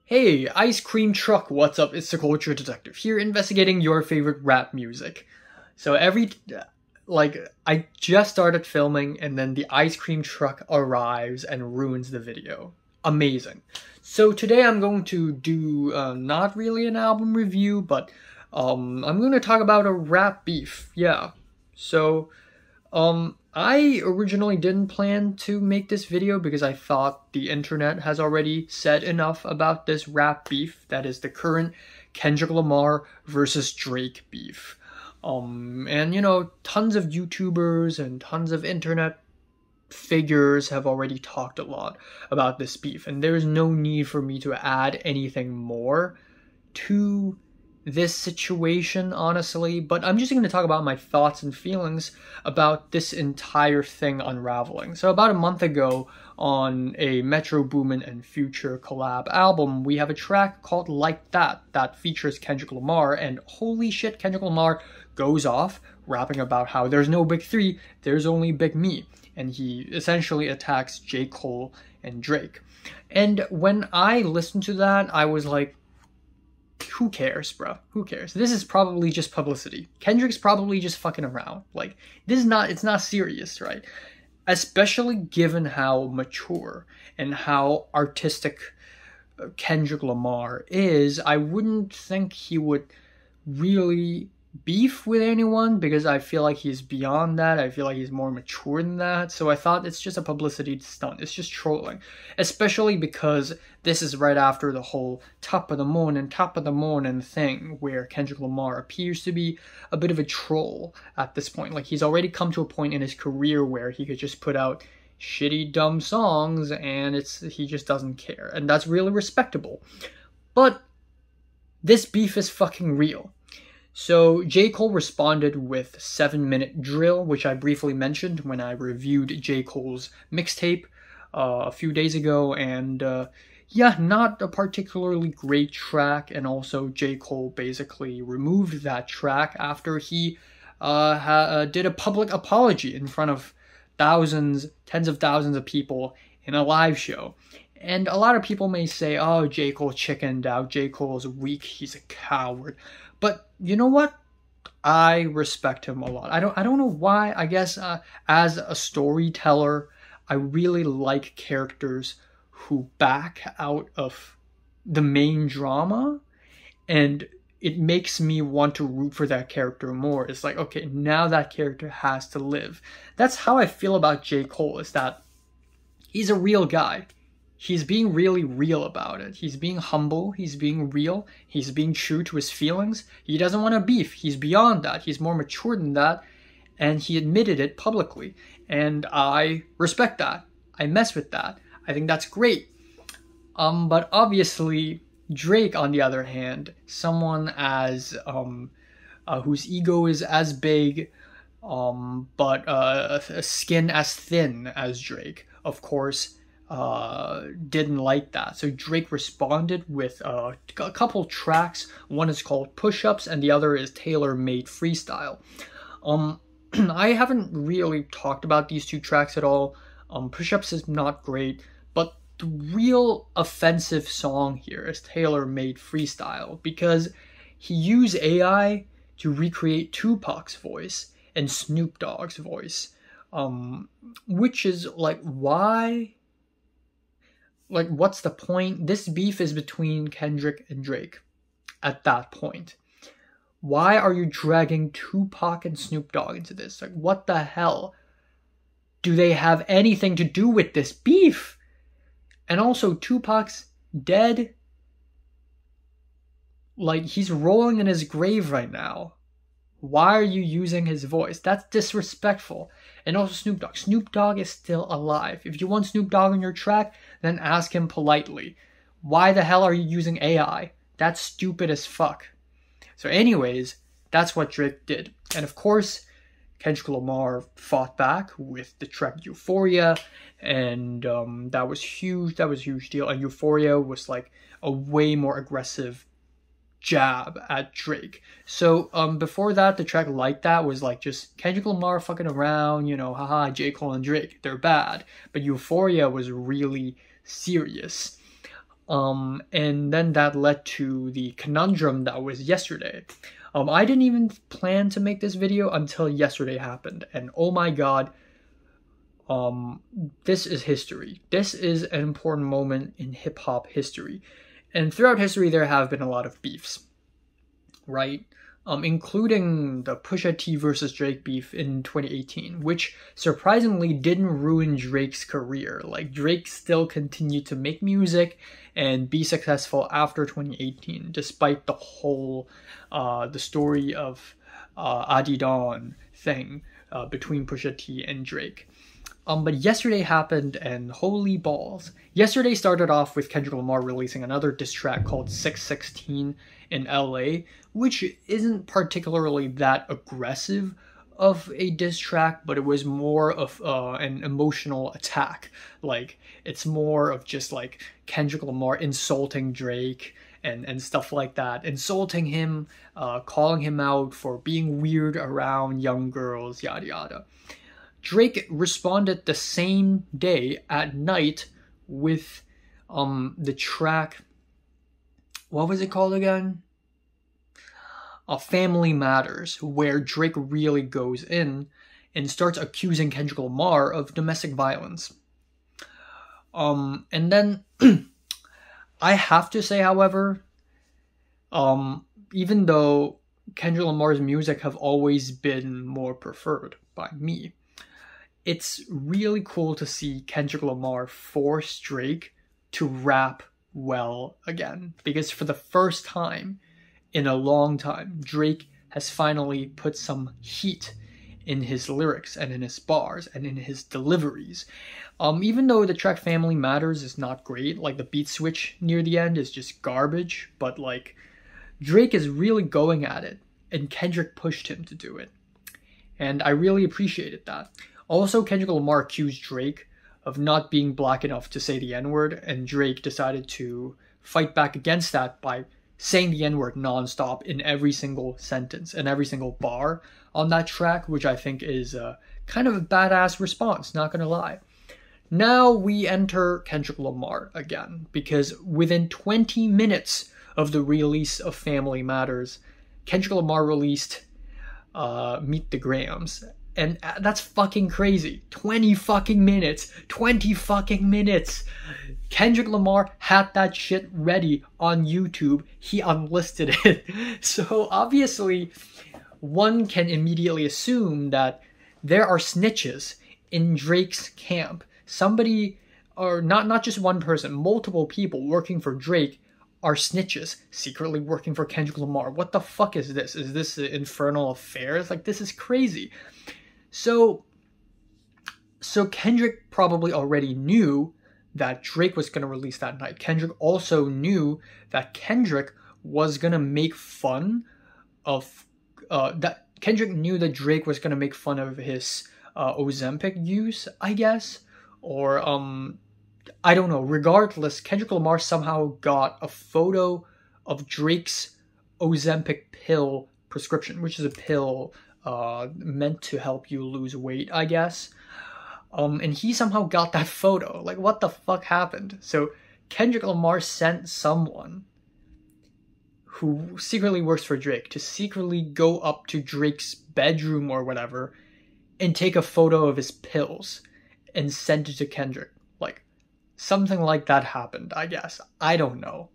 Hey, Ice Cream Truck, what's up? It's the Culture Detective here, investigating your favorite rap music. So I just started filming and then the ice cream truck arrives and ruins the video. Amazing. So today I'm going to do, not really an album review, but I'm going to talk about a rap beef. Yeah. So, I originally didn't plan to make this video because I thought the internet has already said enough about this rap beef that is the current Kendrick Lamar versus Drake beef. And you know, tons of YouTubers and tons of internet figures have already talked a lot about this beef, and there's no need for me to add anything more to this situation, honestly, but I'm just going to talk about my thoughts and feelings about this entire thing unraveling. So about a month ago, on a Metro Boomin and Future collab album, we have a track called Like that features Kendrick Lamar, and holy shit, Kendrick Lamar goes off rapping about how there's no big three, there's only big me, and he essentially attacks J. Cole and Drake. And when I listened to that, I was like, who cares, bro? Who cares? This is probably just publicity. Kendrick's probably just fucking around. Like, it's not serious, right? Especially given how mature and how artistic Kendrick Lamar is, I wouldn't think he would really beef with anyone, because I feel like he's beyond that. I feel like he's more mature than that. So I thought it's just a publicity stunt. It's just trolling. Especially because this is right after the whole top of the morning thing, where Kendrick Lamar appears to be a bit of a troll at this point. Like, he's already come to a point in his career where he could just put out shitty, dumb songs and he just doesn't care. And that's really respectable. But this beef is fucking real. So J. Cole responded with 7-minute Drill, which I briefly mentioned when I reviewed J. Cole's mixtape a few days ago, and yeah, not a particularly great track, and also J. Cole basically removed that track after he did a public apology in front of thousands, tens of thousands of people in a live show. And a lot of people may say, oh, J. Cole chickened out, J. Cole's weak, he's a coward. But you know what? I respect him a lot. I don't know why. I guess as a storyteller, I really like characters who back out of the main drama, and it makes me want to root for that character more. It's like, okay, now that character has to live. That's how I feel about J. Cole, is that he's a real guy. He's being really real about it. He's being humble. He's being real. He's being true to his feelings. He doesn't want to beef. He's beyond that. He's more mature than that. And he admitted it publicly. And I respect that. I mess with that. I think that's great. But obviously, Drake, on the other hand, someone as whose ego is as big, but a skin as thin as Drake, of course, didn't like that. So Drake responded with a couple tracks. One is called Push-Ups and the other is Tailor-Made Freestyle. I haven't really talked about these two tracks at all. Push-Ups is not great, but the real offensive song here is Tailor-Made Freestyle, because he used AI to recreate Tupac's voice and Snoop Dogg's voice, which is like, why? Like, what's the point? This beef is between Kendrick and Drake at that point. Why are you dragging Tupac and Snoop Dogg into this? Like, what the hell? Do they have anything to do with this beef? And also, Tupac's dead. Like, he's rolling in his grave right now. Why are you using his voice? That's disrespectful. And also Snoop Dogg. Snoop Dogg is still alive. If you want Snoop Dogg on your track, then ask him politely. Why the hell are you using AI? That's stupid as fuck. So anyways, that's what Drake did. And of course, Kendrick Lamar fought back with the track Euphoria. And that was huge. That was a huge deal. And Euphoria was like a way more aggressive jab at Drake. So before that, the track Like That was like just Kendrick Lamar fucking around, you know, haha, J. Cole and Drake, they're bad. But Euphoria was really serious. And then that led to the conundrum that was yesterday. I didn't even plan to make this video until yesterday happened, and oh my god, this is history. This is an important moment in hip-hop history. And throughout history, there have been a lot of beefs, right? Including the Pusha T versus Drake beef in 2018, which surprisingly didn't ruin Drake's career. Like, Drake still continued to make music and be successful after 2018, despite the whole, the story of Adidon thing between Pusha T and Drake. But yesterday happened, and holy balls. Yesterday started off with Kendrick Lamar releasing another diss track called 616 in LA, which isn't particularly that aggressive of a diss track, but it was more of an emotional attack. Like, it's more of just like Kendrick Lamar insulting Drake and stuff like that, insulting him, calling him out for being weird around young girls, yada yada. Drake responded the same day at night with the track, what was it called again? Family Matters, where Drake really goes in and starts accusing Kendrick Lamar of domestic violence. And then I have to say, however, even though Kendrick Lamar's music have always been more preferred by me, it's really cool to see Kendrick Lamar force Drake to rap well again. Because for the first time in a long time, Drake has finally put some heat in his lyrics and in his bars and in his deliveries. Even though the track Family Matters is not great, like the beat switch near the end is just garbage, but like Drake is really going at it, and Kendrick pushed him to do it. And I really appreciated that. Also, Kendrick Lamar accused Drake of not being black enough to say the N-word, and Drake decided to fight back against that by saying the N-word nonstop in every single sentence and every single bar on that track, which I think is kind of a badass response, not gonna lie. Now we enter Kendrick Lamar again, because within 20 minutes of the release of Family Matters, Kendrick Lamar released Meet the Grams. And that's fucking crazy. 20 fucking minutes. 20 fucking minutes. Kendrick Lamar had that shit ready on YouTube. He unlisted it. So obviously, one can immediately assume that there are snitches in Drake's camp. Somebody, or not just one person, multiple people working for Drake are snitches, secretly working for Kendrick Lamar. What the fuck is this? Is this Infernal Affairs? Like, this is crazy. So Kendrick probably already knew that Drake was going to release that night. Kendrick also knew that Kendrick was going to make fun of, Kendrick knew that Drake was going to make fun of his Ozempic use, I guess. Or, I don't know. Regardless, Kendrick Lamar somehow got a photo of Drake's Ozempic pill prescription, which is a pill meant to help you lose weight, I guess. And he somehow got that photo. Like, what the fuck happened? So Kendrick Lamar sent someone who secretly works for Drake to secretly go up to Drake's bedroom or whatever and take a photo of his pills and send it to Kendrick. Like, something like that happened, I guess. I don't know.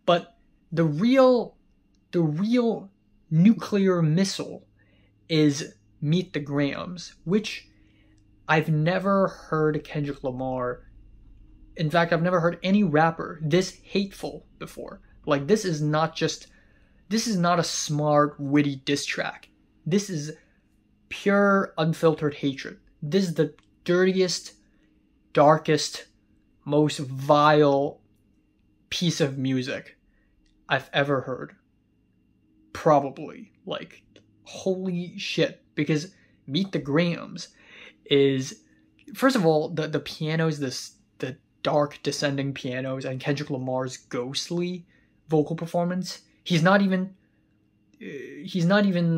But the real nuclear missile is Meet the Grams, which I've never heard Kendrick Lamar, in fact, I've never heard any rapper this hateful before. Like, this is not a smart, witty diss track. This is pure, unfiltered hatred. This is the dirtiest, darkest, most vile piece of music I've ever heard. Probably. Like, holy shit. Because Meet the Grams is, first of all, the pianos, the dark descending pianos, and Kendrick Lamar's ghostly vocal performance. He's not even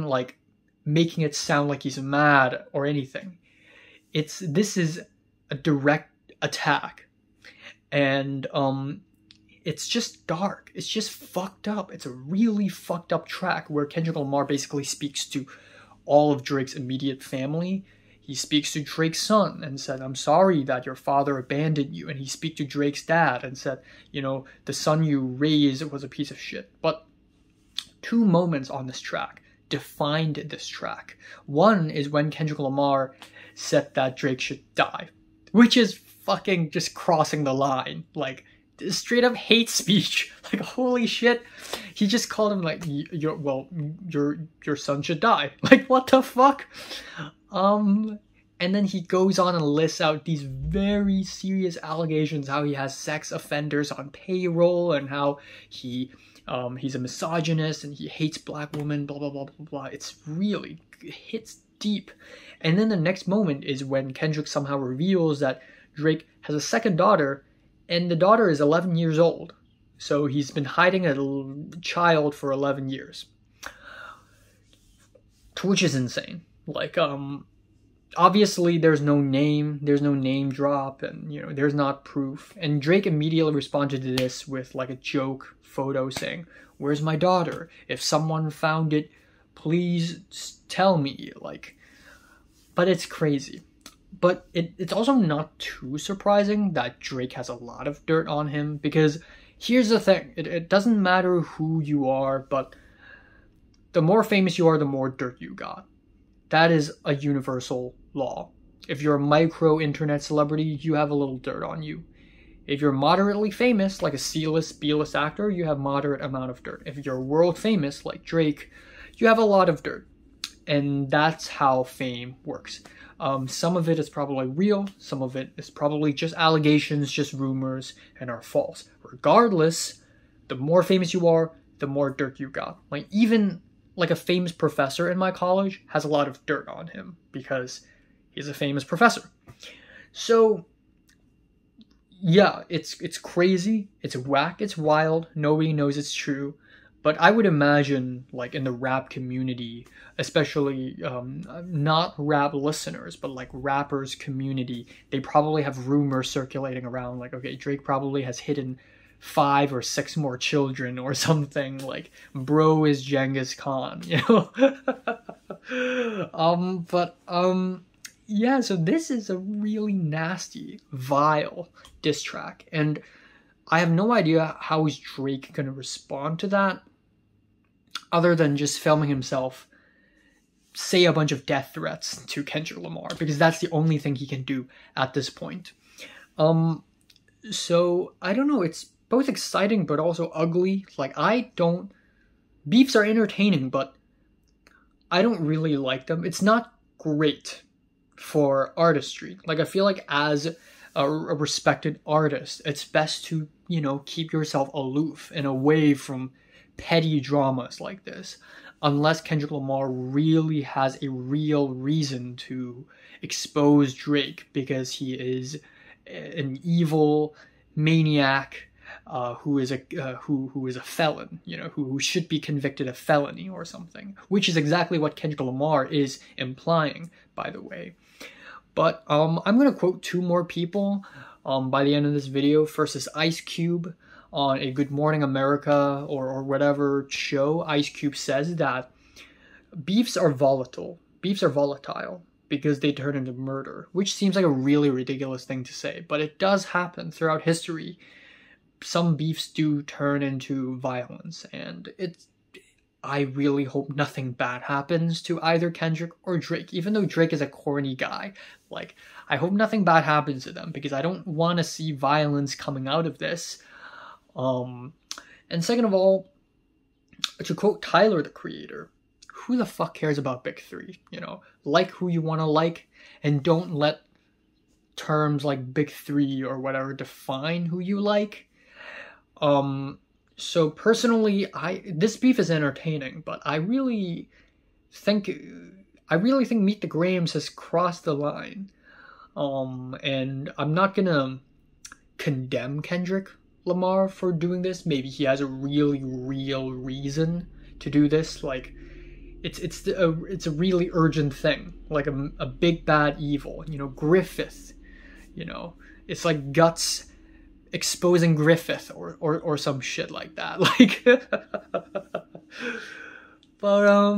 like making it sound like he's mad or anything. This is a direct attack. And it's just dark. It's just fucked up. It's a really fucked up track where Kendrick Lamar basically speaks to all of Drake's immediate family. He speaks to Drake's son and said, I'm sorry that your father abandoned you. And he speaks to Drake's dad and said, you know, the son you raised was a piece of shit. But 2 moments on this track defined this track. One is when Kendrick Lamar said that Drake should die, which is fucking just crossing the line. Like, straight up hate speech. Like, holy shit. He just called him like, your son should die. Like, what the fuck? And then he goes on and lists out these very serious allegations, how he has sex offenders on payroll and how he's a misogynist and he hates black women, blah, blah, blah, blah, blah. It hits deep. And then the next moment is when Kendrick somehow reveals that Drake has a second daughter, and the daughter is 11 years old. So he's been hiding a child for 11 years. Which is insane. Like, obviously there's no name drop, and, you know, there's not proof. And Drake immediately responded to this with like a joke photo saying, where's my daughter? If someone found it, please tell me. Like, but it's crazy. But it's also not too surprising that Drake has a lot of dirt on him, because here's the thing. It doesn't matter who you are, but the more famous you are, the more dirt you got. That is a universal law. If you're a micro internet celebrity, you have a little dirt on you. If you're moderately famous, like a C-list, B-list actor, you have moderate amount of dirt. If you're world famous, like Drake, you have a lot of dirt. And that's how fame works. Some of it is probably real. Some of it is probably just allegations, just rumors, and are false. Regardless, the more famous you are, the more dirt you got. Like, even like a famous professor in my college has a lot of dirt on him because he's a famous professor. So yeah, it's crazy, it's whack, it's wild, nobody knows it's true. But I would imagine, like, in the rap community, especially not rap listeners, but like rappers community, they probably have rumors circulating around, like, okay, Drake probably has hidden 5 or 6 more children or something. Like, bro is Genghis Khan, you know? Yeah, so this is a really nasty, vile diss track, and I have no idea how is Drake gonna respond to that, other than just filming himself say a bunch of death threats to Kendrick Lamar, because that's the only thing he can do at this point. So I don't know, it's both exciting but also ugly. Like, beefs are entertaining, but I don't really like them. It's not great for artistry. Like, I feel like as a respected artist, it's best to, you know, keep yourself aloof and away from petty dramas like this, unless Kendrick Lamar really has a real reason to expose Drake because he is an evil maniac who is a felon, you know, who should be convicted of felony or something, which is exactly what Kendrick Lamar is implying, by the way. But I'm gonna quote 2 more people by the end of this video. First is Ice Cube on a Good Morning America or whatever show. Ice Cube says that beefs are volatile because they turn into murder, which seems like a really ridiculous thing to say, but it does happen throughout history. Some beefs do turn into violence, and I really hope nothing bad happens to either Kendrick or Drake, even though Drake is a corny guy. Like, I hope nothing bad happens to them, because I don't want to see violence coming out of this. And second of all, to quote Tyler, the Creator, who the fuck cares about Big 3? You know, like who you want to like, and don't let terms like Big 3 or whatever define who you like. So personally, this beef is entertaining, but I really think Meet the Grahams has crossed the line. And I'm not gonna condemn Kendrick Lamar for doing this. Maybe he has a really real reason to do this. Like, it's a really urgent thing, like a big bad evil. You know, Griffith. You know, it's like Guts exposing Griffith or some shit like that. Like, but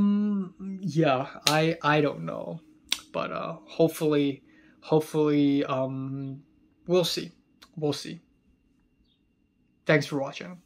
yeah, I don't know, but hopefully we'll see. Thanks for watching.